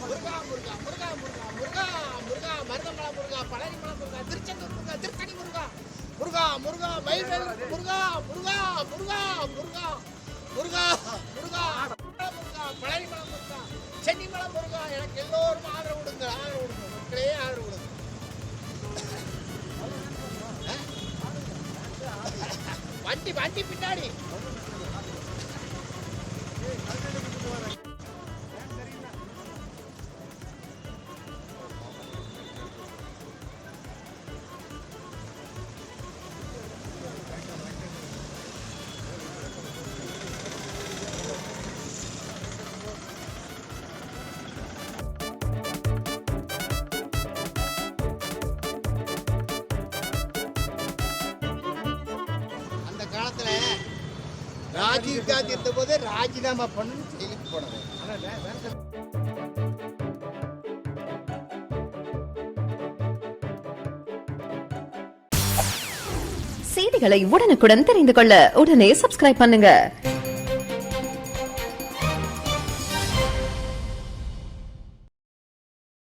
முருகா முருகா முருகா முருகா முருகா முருகா மருதமலை முருகா பழனிமலை முருகா திருச்செந்தூர் முருகா திருத்தணி முருகா முருகா முருகா மயில்வேல் முருகா முருகா முருகா முருகா முருகா முருகா முருகா பழனிமலை முருகா சென்னிமலை முருகா எனக்கு எல்லோரும் ஆதரவு கொடுங்க மக்களே ஆதரவு கொடுங்க. வண்டி வண்டி பின்னாடி காலத்துல ராஜீவ் காந்தி இருந்த போது ராஜினாமா பண்ணு ஜெயிலுக்கு போனது. செய்திகளை உடனுக்குடன் தெரிந்து கொள்ள உடனே சப்ஸ்கிரைப் பண்ணுங்க.